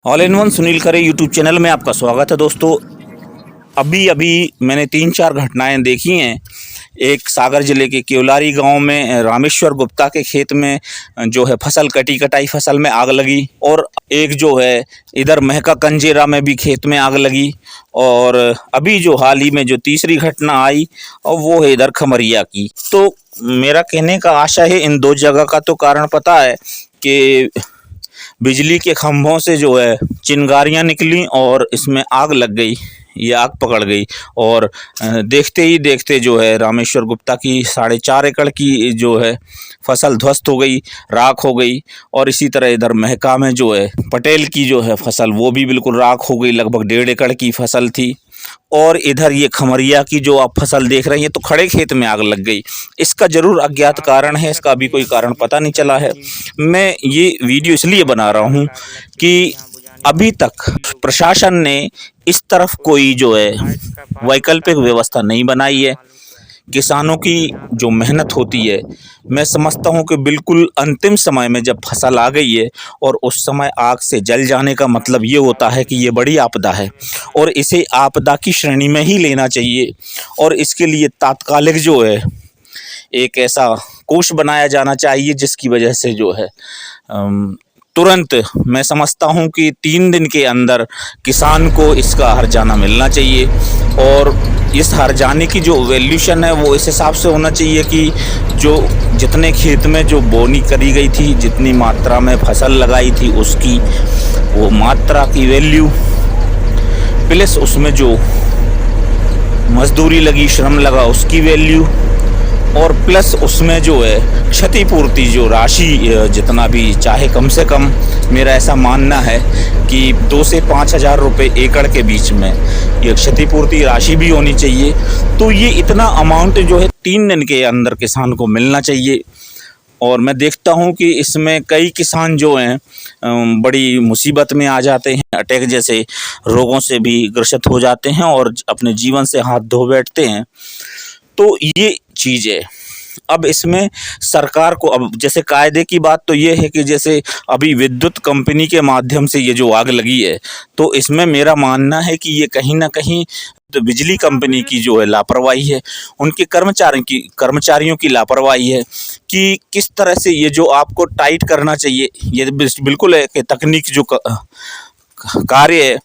All in one Sunil Khare YouTube channel में आपका स्वागत है दोस्तों। अभी अभी मैंने 3-4 घटनाएं देखी हैं। एक सागर ज़िले के केवलारी गांव में रामेश्वर गुप्ता के खेत में जो है फसल कटाई फसल में आग लगी, और एक जो है इधर महका कंजेरा में भी खेत में आग लगी, और अभी जो हाल ही में जो तीसरी घटना आई और वो है इधर खमरिया की। तो मेरा कहने का आशा है, इन 2 जगह का तो कारण पता है कि बिजली के खंभों से जो है चिंगारियां निकली और इसमें आग लग गई, ये आग पकड़ गई। और देखते ही देखते जो है रामेश्वर गुप्ता की 4.5 एकड़ की जो है फसल ध्वस्त हो गई, राख हो गई। और इसी तरह इधर महका में जो है पटेल की जो है फसल वो भी बिल्कुल राख हो गई, लगभग 1.5 एकड़ की फसल थी। और इधर ये खमरिया की जो आप फसल देख रहे हैं तो खड़े खेत में आग लग गई। इसका जरूर अज्ञात कारण है, इसका अभी कोई कारण पता नहीं चला है। मैं ये वीडियो इसलिए बना रहा हूँ कि अभी तक प्रशासन ने इस तरफ कोई जो है वैकल्पिक व्यवस्था नहीं बनाई है। किसानों की जो मेहनत होती है, मैं समझता हूं कि बिल्कुल अंतिम समय में जब फसल आ गई है और उस समय आग से जल जाने का मतलब ये होता है कि ये बड़ी आपदा है और इसे आपदा की श्रेणी में ही लेना चाहिए। और इसके लिए तात्कालिक जो है एक ऐसा कोष बनाया जाना चाहिए जिसकी वजह से जो है तुरंत, मैं समझता हूं कि 3 दिन के अंदर किसान को इसका हर्जाना मिलना चाहिए। और इस हर्जाने की जो वैल्यूशन है वो इस हिसाब से होना चाहिए कि जो जितने खेत में जो बोनी करी गई थी, जितनी मात्रा में फसल लगाई थी उसकी वो मात्रा की वैल्यू, प्लस उसमें जो मजदूरी लगी, श्रम लगा, उसकी वैल्यू, और प्लस उसमें जो है क्षतिपूर्ति जो राशि जितना भी चाहे, कम से कम मेरा ऐसा मानना है कि 2 से 5 हज़ार रुपये एकड़ के बीच में ये क्षतिपूर्ति राशि भी होनी चाहिए। तो ये इतना अमाउंट जो है 3 दिन के अंदर किसान को मिलना चाहिए। और मैं देखता हूँ कि इसमें कई किसान जो हैं बड़ी मुसीबत में आ जाते हैं, अटैक जैसे रोगों से भी ग्रसित हो जाते हैं और अपने जीवन से हाथ धो बैठते हैं। तो ये चीज़ है। अब इसमें सरकार को, अब जैसे कायदे की बात तो ये है कि जैसे अभी विद्युत कंपनी के माध्यम से ये जो आग लगी है, तो इसमें मेरा मानना है कि ये कहीं ना कहीं तो बिजली कंपनी की जो है लापरवाही है, उनके कर्मचारियों की लापरवाही है कि किस तरह से ये जो आपको टाइट करना चाहिए, ये बिल्कुल है कि तकनीक जो कार्य है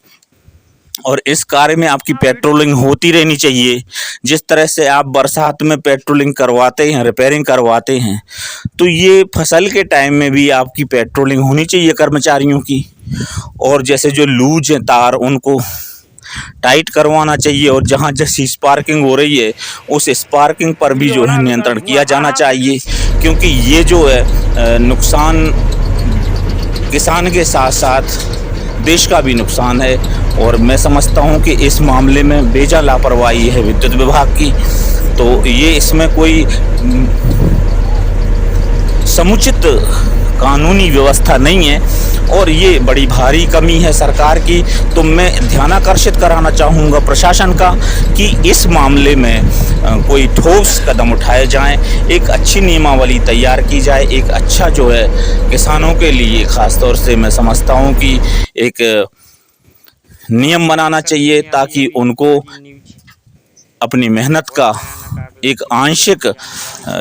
और इस कार्य में आपकी पेट्रोलिंग होती रहनी चाहिए। जिस तरह से आप बरसात में पेट्रोलिंग करवाते हैं, रिपेयरिंग करवाते हैं, तो ये फसल के टाइम में भी आपकी पेट्रोलिंग होनी चाहिए कर्मचारियों की। और जैसे जो लूज हैं तार, उनको टाइट करवाना चाहिए। और जहाँ जैसी स्पार्किंग हो रही है उस स्पार्किंग पर भी जो है नियंत्रण किया जाना चाहिए, क्योंकि ये जो है नुकसान किसान के साथ साथ देश का भी नुकसान है। और मैं समझता हूं कि इस मामले में बेजा लापरवाही है विद्युत विभाग की। तो ये इसमें कोई समुचित कानूनी व्यवस्था नहीं है और ये बड़ी भारी कमी है सरकार की। तो मैं ध्यानाकर्षित कराना चाहूँगा प्रशासन का कि इस मामले में कोई ठोस कदम उठाए जाएं, एक अच्छी नियमावली तैयार की जाए, एक अच्छा जो है किसानों के लिए ख़ास तौर से मैं समझता हूँ कि एक नियम बनाना चाहिए ताकि उनको अपनी मेहनत का एक आंशिक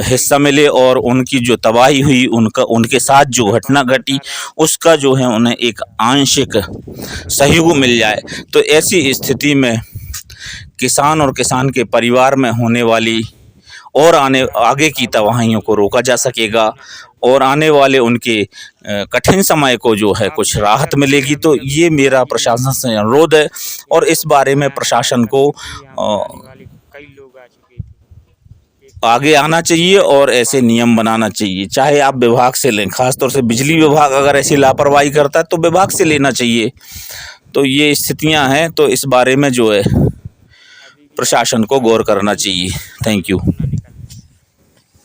हिस्सा मिले और उनकी जो तबाही हुई, उनके साथ जो घटना घटी, उसका जो है उन्हें एक आंशिक सहयोग मिल जाए। तो ऐसी स्थिति में किसान और किसान के परिवार में होने वाली और आगे की तबाहियों को रोका जा सकेगा और आने वाले उनके कठिन समय को जो है कुछ राहत मिलेगी। तो ये मेरा प्रशासन से अनुरोध है और इस बारे में प्रशासन को आगे आना चाहिए और ऐसे नियम बनाना चाहिए, चाहे आप विभाग से लें। खासतौर से बिजली विभाग अगर ऐसी लापरवाही करता है तो विभाग से लेना चाहिए। तो ये स्थितियां हैं, तो इस बारे में जो है प्रशासन को गौर करना चाहिए। Thank you.